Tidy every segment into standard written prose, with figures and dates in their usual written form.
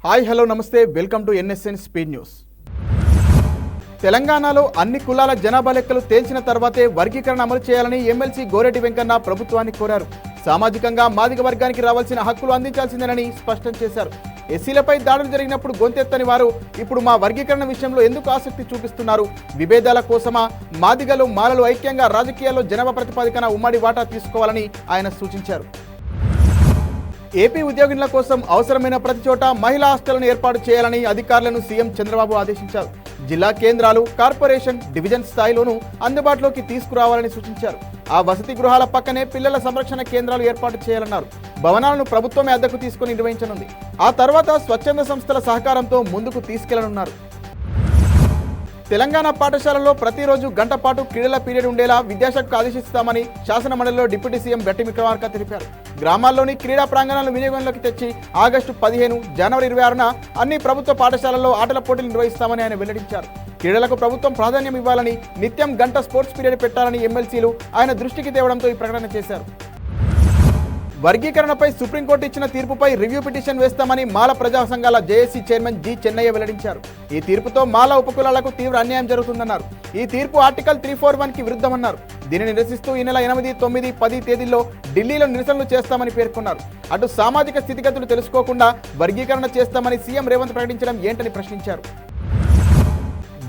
Hi hello నమస్తే welcome to NSN speed news. తెలంగాణలో అన్ని కులాల జనాభా లెక్కలు తేల్చిన తర్వాతే వర్గీకరణ అమలు చేయాలని ఎమ్మెల్సీ గోరెడ్డి వెంకన్న ప్రభుత్వాన్ని కోరారు. సామాజికంగా మాదిగ వర్గానికి రావాల్సిన హక్కులు అందించాల్సిందేనని స్పష్టం చేశారు. ఎస్సీలపై దాడులు జరిగినప్పుడు గొంతెత్తని వారు ఇప్పుడు మా వర్గీకరణ విషయంలో ఎందుకు ఆసక్తి చూపిస్తున్నారు? విభేదాల కోసమా? మాదిగలు మాలలు ఐక్యంగా రాజకీయాల్లో జనాభా ప్రతిపాదికన ఉమ్మడి వాటా తీసుకోవాలని ఆయన సూచించారు. ఏపీ ఉద్యోగుల కోసం అవసరమైన ప్రతి చోట మహిళా హాస్టళ్లను ఏర్పాటు చేయాలని అధికారులను సీఎం చంద్రబాబు ఆదేశించారు. జిల్లా కేంద్రాలు, కార్పొరేషన్, డివిజన్ స్థాయిలోనూ అందుబాటులోకి తీసుకురావాలని సూచించారు. ఆ వసతి గృహాల పక్కనే పిల్లల సంరక్షణ కేంద్రాలు ఏర్పాటు చేయాలన్నారు. భవనాలను ప్రభుత్వమే అద్దెకు తీసుకుని నిర్వహించనుంది. ఆ తర్వాత స్వచ్ఛంద సంస్థల సహకారంతో ముందుకు తీసుకెళ్లనున్నారు. తెలంగాణ పాఠశాలలో ప్రతిరోజు గంట పాటు క్రీడల పీరియడ్ ఉండేలా విద్యాశాఖకు ఆదేశిస్తామని శాసన మండలిలో డిప్యూటీ సీఎం బట్టి విక్రమార్క తెలిపారు. గ్రామాల్లోని క్రీడా ప్రాంగణాలను వినియోగంలోకి తెచ్చి ఆగస్టు 15, జనవరి 26న అన్ని ప్రభుత్వ పాఠశాలల్లో ఆటల పోటీలు నిర్వహిస్తామని ఆయన వెల్లడించారు. క్రీడలకు ప్రభుత్వం ప్రాధాన్యం ఇవ్వాలని, నిత్యం గంట స్పోర్ట్స్ పీరియడ్ పెట్టాలని ఎమ్మెల్సీలు ఆయన దృష్టికి తేవడంతో ఈ ప్రకటన చేశారు. వర్గీకరణపై సుప్రీంకోర్టు ఇచ్చిన తీర్పుపై రివ్యూ పిటిషన్ వేస్తామని మాల ప్రజా సంఘాల జేఏసీ చైర్మన్ జి చెన్నయ్య వెల్లడించారు. ఈ తీర్పుతో మాల ఉపకులాలకు తీవ్ర అన్యాయం జరుగుతుందన్నారు. ఈ తీర్పు ఆర్టికల్ 341కి విరుద్ధమన్నారు. దీనిని నిరసిస్తూ ఈ నెల 8, 9, 10 తేదీల్లో ఢిల్లీలో నిరసనలు చేస్తామని పేర్కొన్నారు. అటు సామాజిక స్థితిగతులు తెలుసుకోకుండా వర్గీకరణ చేస్తామని సీఎం రేవంత్ ప్రకటించడం ఏంటని ప్రశ్నించారు.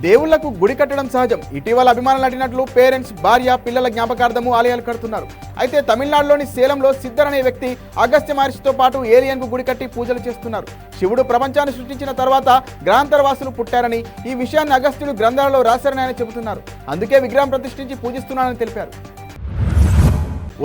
దేవుళ్లకు గుడి కట్టడం సహజం. ఇటీవల అభిమానులు నటినట్లు పేరెంట్స్, భార్య, పిల్లల జ్ఞాపకార్థము ఆలయాలు కడుతున్నారు. అయితే తమిళనాడులోని సేలంలో సిద్ధర్ అనే వ్యక్తి అగస్త్య మహర్షితో పాటు ఏలియన్కు గుడి కట్టి పూజలు చేస్తున్నారు. శివుడు ప్రపంచాన్ని సృష్టించిన తర్వాత గ్రహాంతరవాసులు పుట్టారని, ఈ విషయాన్ని అగస్త్యుడు గ్రంథాలలో రాశారని ఆయన చెబుతున్నారు. అందుకే విగ్రహం ప్రతిష్ఠించి పూజిస్తున్నారని తెలిపారు.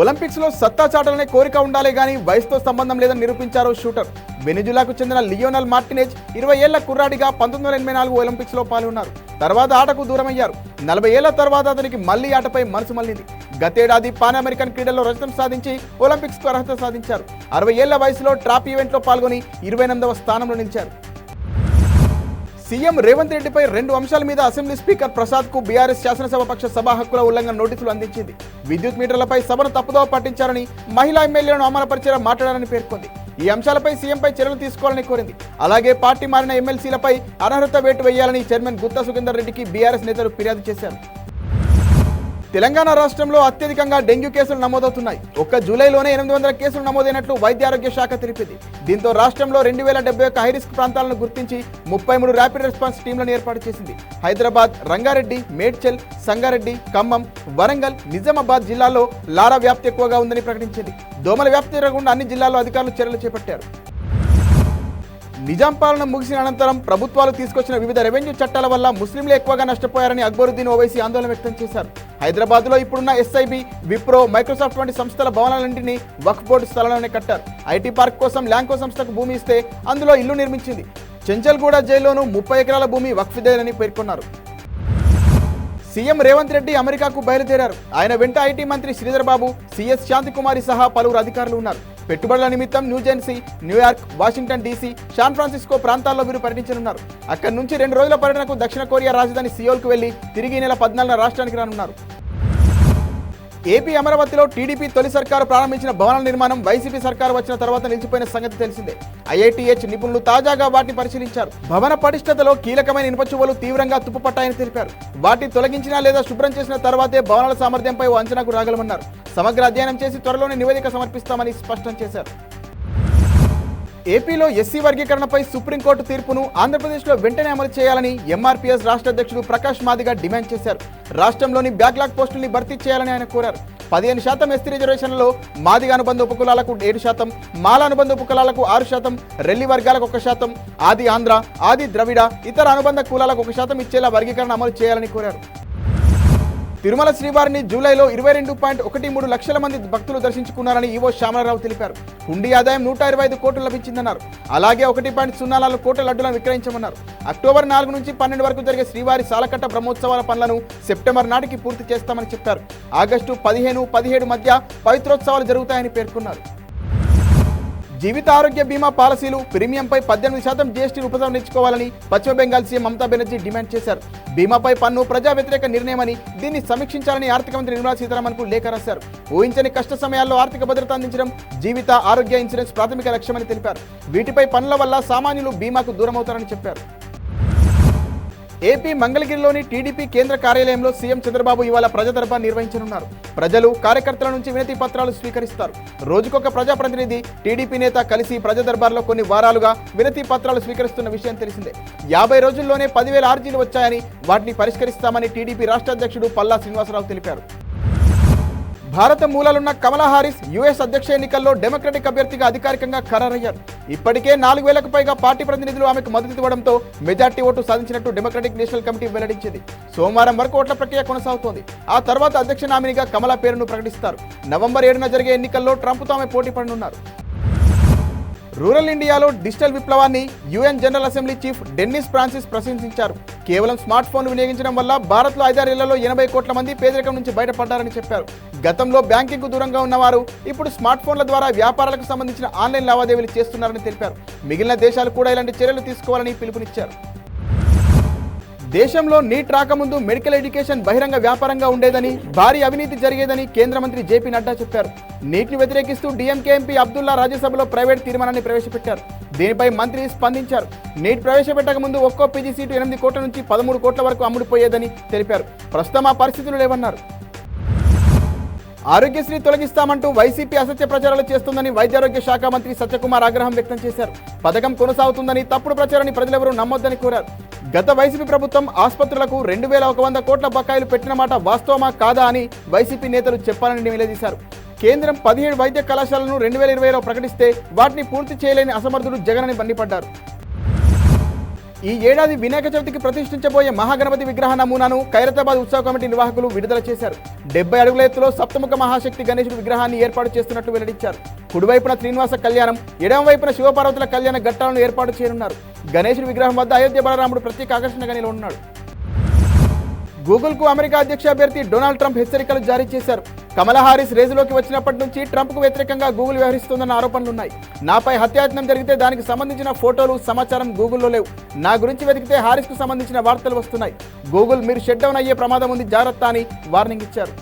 ఒలింపిక్స్లో సత్తా చాటాలనే కోరిక ఉండాలే గానీ వయసుతో సంబంధం లేదని నిరూపించారు షూటర్. వెనిజులాకు చెందిన లియోనల్ మార్టినేజ్ 20 ఏళ్ల కుర్రాడిగా 1984 ఒలింపిక్స్లో పాల్గొన్నారు. తర్వాత ఆటకు దూరమయ్యారు. 40 ఏళ్ల తర్వాత అతనికి మళ్లీ ఆటపై మనసు మళ్లింది. గతేడాది పాన్ అమెరికన్ క్రీడల్లో రజతం సాధించి ఒలింపిక్స్కు అర్హత సాధించారు. 60 ఏళ్ల వయసులో ట్రాప్ ఈవెంట్లో పాల్గొని 28వ స్థానంలో నిలిచారు. సీఎం రేవంత్ రెడ్డిపై 2 అంశాల మీద అసెంబ్లీ స్పీకర్ ప్రసాద్కు బీఆర్ఎస్ శాసనసభాపక్ష సభా హక్కుల ఉల్లంఘన నోటీసులు అందించింది. విద్యుత్ మీటర్లపై సభను తప్పుదోవ పట్టించారని, మహిళా ఎమ్మెల్యేలను అవమానపరిచేలా మాట్లాడారని పేర్కొంది. ఈ అంశాలపై సీఎంపై చర్యలు తీసుకోవాలని కోరింది. అలాగే పార్టీ మారిన ఎమ్మెల్సీలపై అనర్హత వేటు వేయాలని చైర్మన్ గుత్తా సుఖేందర్ రెడ్డికి బీఆర్ఎస్ నేతలు ఫిర్యాదు చేశారు. తెలంగాణ రాష్ట్రంలో అత్యధికంగా డెంగ్యూ కేసులు నమోదవుతున్నాయి. ఒక్క జూలైలోనే 800 కేసులు నమోదైనట్లు వైద్య ఆరోగ్య శాఖ తెలిపింది. దీంతో రాష్ట్రంలో 2071 హైరిస్క్ ప్రాంతాలను గుర్తించి 33 ర్యాపిడ్ రెస్పాన్స్ టీంలను ఏర్పాటు చేసింది. హైదరాబాద్, రంగారెడ్డి, మేడ్చల్, సంగారెడ్డి, ఖమ్మం, వరంగల్, నిజామాబాద్ జిల్లాల్లో లారా వ్యాప్తి ఎక్కువగా ఉందని ప్రకటించింది. దోమల వ్యాప్తి జరగకుండా అన్ని జిల్లాల్లో అధికారులు చర్యలు చేపట్టారు. నిజాం పాలన ముగిసిన అనంతరం ప్రభుత్వాలు తీసుకొచ్చిన వివిధ రెవెన్యూ చట్టాల వల్ల ముస్లింలు ఎక్కువగా నష్టపోయారని అక్బరుద్దీన్ ఓవైసీ ఆందోళన వ్యక్తం చేశారు. హైదరాబాద్లో ఇప్పుడున్న ఎస్ఐబి, విప్రో, మైక్రోసాఫ్ట్ వంటి సంస్థల భవనాలన్నింటినీ వక్ఫ్ బోర్డు స్థలంలోనే కట్టారు. ఐటీ పార్క్ కోసం ల్యాంకో సంస్థకు భూమి ఇస్తే అందులో ఇల్లు నిర్మించింది. చెంచల్గూడ జైల్లోనూ 30 ఎకరాల భూమి వక్ఫ్దేనని పేర్కొన్నారు. సీఎం రేవంత్ రెడ్డి అమెరికాకు బయలుదేరారు. ఆయన వెంట ఐటీ మంత్రి శ్రీధర్ బాబు, సిఎస్ శాంతికుమారి సహా పలువురు అధికారులు ఉన్నారు. పెట్టుబడుల నిమిత్తం New Jersey, New York, Washington DC, San Francisco ప్రాంతాల్లో వీరు పర్యటించనున్నారు. అక్కడి నుంచి 2 రోజుల పర్యటనకు దక్షిణ కొరియా రాజధాని సియోల్కు వెళ్లి తిరిగి నెల 14న రాష్ట్రానికి రానున్నారు. ఏపీ అమరావతిలో టీడీపీ తొలి సర్కారు ప్రారంభించిన భవనాల నిర్మాణం వైసీపీ సర్కారు వచ్చిన తర్వాత నిలిచిపోయిన సంగతి తెలిసిందే. ఐఐటీహెచ్ నిపుణులు తాజాగా వాటిని పరిశీలించారు. భవన పటిష్టతలో కీలకమైన ఇనుప చువ్వలు తీవ్రంగా తుప్పుపట్టాయని తెలిపారు. వాటిని తొలగించినా లేదా శుభ్రం చేసిన తర్వాతే భవనాల సామర్థ్యంపై ఓ అంచనాకు రాగలమన్నారు. సమగ్ర అధ్యయనం చేసి త్వరలోనే నివేదిక సమర్పిస్తామని స్పష్టం చేశారు. ఏపీలో ఎస్సీ వర్గీకరణపై సుప్రీంకోర్టు తీర్పును ఆంధ్రప్రదేశ్లో వెంటనే అమలు చేయాలని ఎంఆర్పీఎస్ రాష్ట్ర అధ్యక్షుడు ప్రకాష్ మాదిగ డిమాండ్ చేశారు. రాష్ట్రంలోని బ్యాక్లాగ్ పోస్టుల్ని భర్తీ చేయాలని ఆయన కోరారు. 15% ఎస్టీ రిజర్వేషన్లలో మాదిగ అనుబంధ ఉపకులాలకు 7%, మాల అనుబంధ ఉపకులాలకు 6%, రెల్లి వర్గాలకు 1%, ఆది ఆంధ్ర, ఆది ద్రవిడ, ఇతర అనుబంధ కులాలకు 1% ఇచ్చేలా వర్గీకరణ అమలు చేయాలని కోరారు. తిరుమల శ్రీవారిని జూలైలో 22.13 లక్షల మంది భక్తులు దర్శించుకున్నారని ఈవో శ్యామలరావు తెలిపారు. హుండీ ఆదాయం 125 కోట్లు లభించిందన్నారు. అలాగే 1.04 కోట్ల లడ్డులను విక్రయించమన్నారు. అక్టోబర్ 4 నుంచి 12 వరకు జరిగే శ్రీవారి సాలకట్ట బ్రహ్మోత్సవాల పనులను సెప్టెంబర్ నాటికి పూర్తి చేస్తామని చెప్పారు. ఆగస్టు 15, 17 మధ్య పవిత్రోత్సవాలు జరుగుతాయని పేర్కొన్నారు. జీవిత ఆరోగ్య బీమా పాలసీలు ప్రీమియంపై 18% జీఎస్టీ ఉపసంహరించుకోవాలని పశ్చిమ బెంగాల్ సీఎం మమతా బెనర్జీ డిమాండ్ చేశారు. బీమాపై పన్ను ప్రజా వ్యతిరేక నిర్ణయమని దీన్ని సమీక్షించాలని ఆర్థిక మంత్రి నిర్మలా సీతారామన్కు లేఖ రాశారు. ఊహించని కష్ట సమయాల్లో ఆర్థిక భద్రత అందించడం జీవిత ఆరోగ్య ఇన్సూరెన్స్ ప్రాథమిక లక్ష్యమని తెలిపారు. వీటిపై పన్నుల వల్ల సామాన్యులు బీమాకు దూరమవుతారని చెప్పారు. ఏపీ మంగళగిరిలోని టీడీపీ కేంద్ర కార్యాలయంలో సీఎం చంద్రబాబు ఇవాళ ప్రజా దర్బార్ నిర్వహించనున్నారు. ప్రజలు కార్యకర్తల నుంచి వినతి పత్రాలు స్వీకరిస్తారు. రోజుకొక ప్రజాప్రతినిధి టీడీపీ నేత కలిసి ప్రజా దర్బార్లో కొన్ని వారాలుగా వినతి పత్రాలు స్వీకరిస్తున్న విషయం తెలిసిందే. 50 రోజుల్లోనే 10,000 అర్జీలు వచ్చాయని వాటిని పరిష్కరిస్తామని టీడీపీ రాష్ట్ర అధ్యక్షుడు పల్లా శ్రీనివాసరావు తెలిపారు. భారత మూలాలున్న కమలా హారిస్ యుఎస్ అధ్యక్ష ఎన్నికల్లో డెమోక్రటిక్ అభ్యర్థిగా అధికారికంగా ఖరారయ్యారు. ఇప్పటికే 4,000కు పైగా పార్టీ ప్రతినిధులు ఆమెకు మద్దతు ఇవ్వడంతో మెజార్టీ ఓటు సాధించినట్టు డెమోక్రటిక్ నేషనల్ కమిటీ వెల్లడించింది. సోమవారం వరకు ఓట్ల ప్రక్రియ కొనసాగుతోంది. ఆ తర్వాత అధ్యక్ష నామినీగా కమలా పేరును ప్రకటిస్తారు. నవంబర్ 7న జరిగే ఎన్నికల్లో ట్రంప్తో ఆమె పోటీ పడనున్నారు. రూరల్ ఇండియాలో డిజిటల్ విప్లవాన్ని UN general assembly chief Dennis Francis ప్రశంసించారు. కేవలం స్మార్ట్ ఫోన్లు వినియోగించడం వల్ల భారత్లో 5-6 ఏళ్లలో 80 కోట్ల మంది పేదరికం నుంచి బయటపడ్డారని చెప్పారు. గతంలో బ్యాంకింగ్కు దూరంగా ఉన్నవారు ఇప్పుడు స్మార్ట్ ఫోన్ల ద్వారా వ్యాపారాలకు సంబంధించిన ఆన్లైన్ లావాదేవీలు చేస్తున్నారని తెలిపారు. మిగిలిన దేశాలు కూడా ఇలాంటి చర్యలు తీసుకోవాలని పిలుపునిచ్చారు. దేశంలో నీట్ రాకముందు మెడికల్ ఎడ్యుకేషన్ బహిరంగ వ్యాపారంగా ఉండేదని, భారీ అవినీతి జరిగేదని కేంద్ర మంత్రి జేపీ నడ్డా చెప్పారు. నీట్ని వ్యతిరేకిస్తూ డీఎంకే ఎంపీ అబ్దుల్లా రాజ్యసభలో ప్రైవేట్ తీర్మానాన్ని ప్రవేశపెట్టారు. దీనిపై మంత్రి స్పందించారు. నీట్ ప్రవేశపెట్టక ముందు ఒక్కో పీజీ సీటు 8 కోట్ల నుంచి 13 కోట్ల వరకు అమ్ముడుపోయేదని తెలిపారు. ప్రస్తుతం ఆ పరిస్థితులు లేవన్నారు. ఆరోగ్యశ్రీ తొలగిస్తామంటూ వైసీపీ అసత్య ప్రచారాలు చేస్తుందని వైద్యారోగ్య శాఖ మంత్రి సత్యకుమార్ ఆగ్రహం వ్యక్తం చేశారు. పథకం కొనసాగుతుందని, తప్పుడు ప్రచారాన్ని ప్రజలెవరూ నమ్మొద్దని కోరారు. గత వైసీపీ ప్రభుత్వం ఆసుపత్రులకు 2,100 కోట్ల బకాయిలు పెట్టిన మాట వాస్తవమా కాదా అని వైసీపీ నేతలు చెప్పాలని నిలదీశారు. కేంద్రం 17 వైద్య కళాశాలను 2020లో ప్రకటిస్తే వాటిని పూర్తి చేయలేని అసమర్థుడు జగన్ అని మండిపడ్డారు. ఈ ఏడాది వినాయక చవితికి ప్రతిష్ఠించబోయే మహాగణపతి విగ్రహ నమూనాను ఖైరతాబాద్ ఉత్సవ కమిటీ నిర్వాహకులు విడుదల చేశారు. 70 అడుగుల ఎత్తులో సప్తముఖ మహాశక్తి గణేశుడి విగ్రహాన్ని ఏర్పాటు చేస్తున్నట్టు వెల్లడించారు. కుడివైపున శ్రీనివాస కళ్యాణం, ఎడమ వైపున శివపార్వతుల కళ్యాణ ఘట్టాలను ఏర్పాటు చేయనున్నారు. గణేశుడి విగ్రహం వద్ద అయోధ్య బలరాముడు ప్రత్యేక ఆకర్షణగా నిలవనున్నాడు. గూగుల్కు అమెరికా అధ్యక్ష అభ్యర్థి డొనాల్డ్ ట్రంప్ హెచ్చరికలు జారీ చేశారు. కమలా హారిస్ రేసులోకి వచ్చినప్పటి నుంచి ట్రంప్కు వ్యతిరేకంగా గూగుల్ వ్యవహరిస్తోందన్న ఆరోపణలున్నాయి. నాపై హత్యాయత్నం జరిగితే దానికి సంబంధించిన ఫోటోలు, సమాచారం గూగుల్లో లేవు. నా గురించి వెతికితే హారిస్కు సంబంధించిన వార్తలు వస్తున్నాయి. గూగుల్ మీరు షట్ డౌన్ అయ్యే ప్రమాదం ఉంది, జాగ్రత్త అని వార్నింగ్ ఇచ్చారు.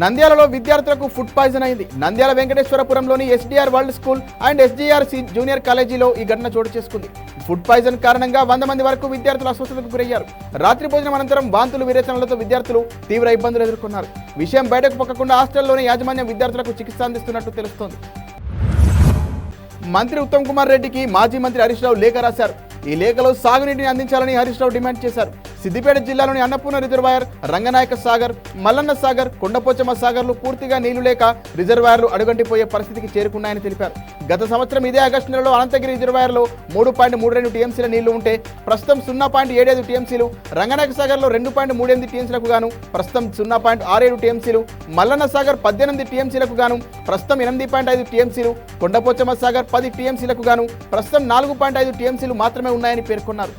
నంద్యాలలో విద్యార్థులకు ఫుడ్ పాయిజన్ అయింది. నంద్యాల వెంకటేశ్వరపురంలోని SDR world school and SGR junior కాలేజీలో ఈ ఘటన చోటు చేసుకుంది. ఫుడ్ పాయిజన్ కారణంగా 100 మంది వరకు విద్యార్థులు అస్వస్థతకు గురయ్యారు. రాత్రి భోజనం అనంతరం వాంతులు, విరేచనలతో విద్యార్థులు తీవ్ర ఇబ్బందులు ఎదుర్కొన్నారు. విషయం బయటకు పొక్కకుండా హాస్టల్లోని యాజమాన్యం విద్యార్థులకు చికిత్స అందిస్తున్నట్టు తెలుస్తోంది. మంత్రి ఉత్తమ్ కుమార్ రెడ్డికి మాజీ మంత్రి హరీష్ రావు లేఖ రాశారు. ఈ లేఖలో సాగునీటిని అందించాలని హరీష్ రావు డిమాండ్ చేశారు. సిద్దిపేట జిల్లాలోని అన్నపూర్ణ రిజర్వాయర్, రంగనాయక సాగర్, మల్లన్న సాగర్, కొండపోచమ్మ సాగర్లు పూర్తిగా నీళ్లు లేక రిజర్వాయర్లు అడుగంటిపోయే పరిస్థితికి చేరుకున్నాయని తెలిపారు. గత సంవత్సరం ఇదే ఆగస్టు నెలలో అనంతగిరి రిజర్వాయర్లో 3.32 టీఎంసీల నీళ్లు ఉంటే ప్రస్తుతం 0.75 టీఎంసీలు, రంగనాయక సాగర్లో 2.38 టీఎంసీలకు గాను ప్రస్తుతం 0.67 టీఎంసీలు, మల్లన్న సాగర్ 18 టీఎంసీలకు గాను ప్రస్తుతం 8.5 టీఎంసీలు, కొండపోచమ్మ సాగర్ 10 టీఎంసీలకు గాను ప్రస్తుతం 4.5 టీఎంసీలు మాత్రమే ఉన్నాయని పేర్కొన్నారు.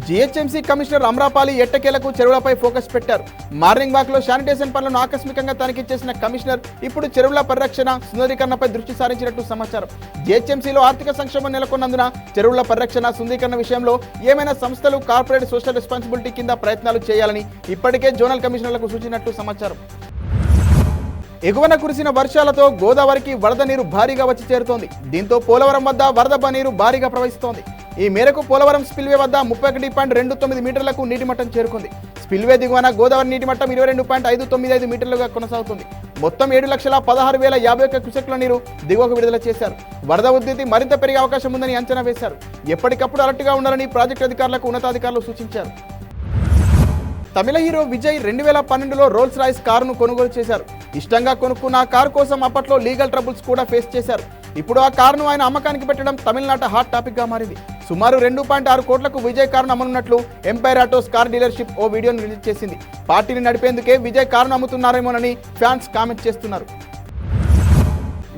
జీహెచ్ఎంసీ కమిషనర్ అమ్రాపాలి ఎట్టకేలకు చెరువులపై ఫోకస్ పెట్టారు. మార్నింగ్ వాక్ లో శానిటేషన్ పనులను ఆకస్మికంగా తనిఖీ చేసిన కమిషనర్ ఇప్పుడు చెరువుల పరిరక్షణ, సుందరీకరణపై దృష్టి సారించినట్టు సమాచారం. జీహెచ్ఎంసీలో ఆర్థిక సంక్షోభం నెలకొన్నందున చెరువుల పరిరక్షణ, సుందరీకరణ విషయంలో ఏమైనా సంస్థలు కార్పొరేట్ సోషల్ రెస్పాన్సిబిలిటీ కింద ప్రయత్నాలు చేయాలని ఇప్పటికే జోనల్ కమిషనర్లకు సూచించినట్టు సమాచారం. ఎగువన కురిసిన వర్షాలతో గోదావరికి వరద నీరు భారీగా వచ్చి చేరుతోంది. దీంతో పోలవరం వద్ద వరద నీరు భారీగా ప్రవహిస్తోంది. ఈ మేరకు పోలవరం స్పిల్వే వద్ద 31.29 మీటర్లకు నీటి మట్టం చేరుకుంది. స్పిల్వే దిగువన గోదావరి నీటి మట్టం 22.595 మీటర్లుగా కొనసాగుతుంది. మొత్తం 7,16,051 క్యూసెక్ల నీరు దిగువకు విడుదల చేశారు. వరద ఉధృతి మరింత పెరిగే అవకాశం ఉందని అంచనా వేశారు. ఎప్పటికప్పుడు అలర్ట్గా ఉండాలని ప్రాజెక్టు అధికారులకు ఉన్నతాధికారులు సూచించారు. తమిళ హీరో విజయ్ 2012లో రోల్స్ రాయిస్ కారును కొనుగోలు చేశారు. ఇష్టంగా కొనుక్కున్న ఆ కారు కోసం అప్పట్లో లీగల్ ట్రబుల్స్ కూడా ఫేస్ చేశారు. ఇప్పుడు ఆ కారును ఆయన అమ్మకానికి పెట్టడం తమిళనాట హాట్ టాపిక్ గా మారింది. సుమారు 2.6 కోట్లకు విజయ్ కారును అమ్మనున్నట్లు ఎంపైర్ ఆటోస్ కార్ డీలర్షిప్ ఓ వీడియోను రిలీజ్ చేసింది. పార్టీని నడిపేందుకే విజయ్ కారును అమ్ముతున్నారేమోనని ఫ్యాన్స్ కామెంట్ చేస్తున్నారు.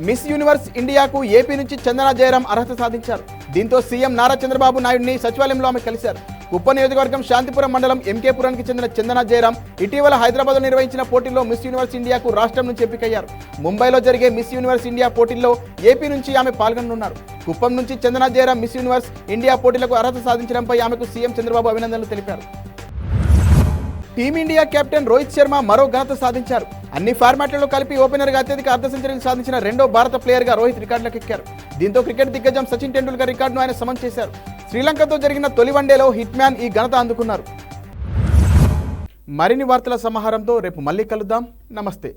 మిస్ యూనివర్స్ ఇండియాకు ఏపీ నుంచి చందన జయరాం అర్హత సాధించారు. దీంతో సీఎం నారా చంద్రబాబు నాయుడిని సచివాలయంలో ఆమె కలిశారు. కుప్పం నియోజకవర్గం శాంతిపురం మండలం ఎంకేపురానికి చెందిన చందన జయరాం ఇటీవల హైదరాబాద్లో నిర్వహించిన పోటీల్లో మిస్ యూనివర్స్ ఇండియాకు రాష్ట్రం నుంచి ఎంపికయ్యారు. ముంబైలో జరిగే మిస్ యూనివర్స్ ఇండియా పోటీల్లో ఏపీ నుంచి ఆమె పాల్గొనున్నారు. కుప్పం నుంచి చందన జయరాం మిస్ యూనివర్స్ ఇండియా పోటీలకు అర్హత సాధించడంపై ఆమెకు సీఎం చంద్రబాబు అభినందనలు తెలిపారు. టీమిండియా కెప్టెన్ రోహిత్ శర్మ మరో ఘనత సాధించారు. అన్ని ఫార్మాట్లలో కలిపి ఓపెనర్గా అత్యధిక అర్ధ సెంచరీలు సాధించిన రెండో భారత ప్లేయర్గా రోహిత్ రికార్డులకు ఎక్కారు. దీంతో క్రికెట్ దిగ్గజం సచిన్ టెండూల్కర్ రికార్డును ఆయన సమం చేశారు. శ్రీలంకతో జరిగిన తొలి వన్డేలో హిట్ మ్యాన్ ఈ ఘనత అందుకున్నారు. మరిన్ని వార్తల సమాహారంతో రేపు మళ్ళీ కలుద్దాం. నమస్తే.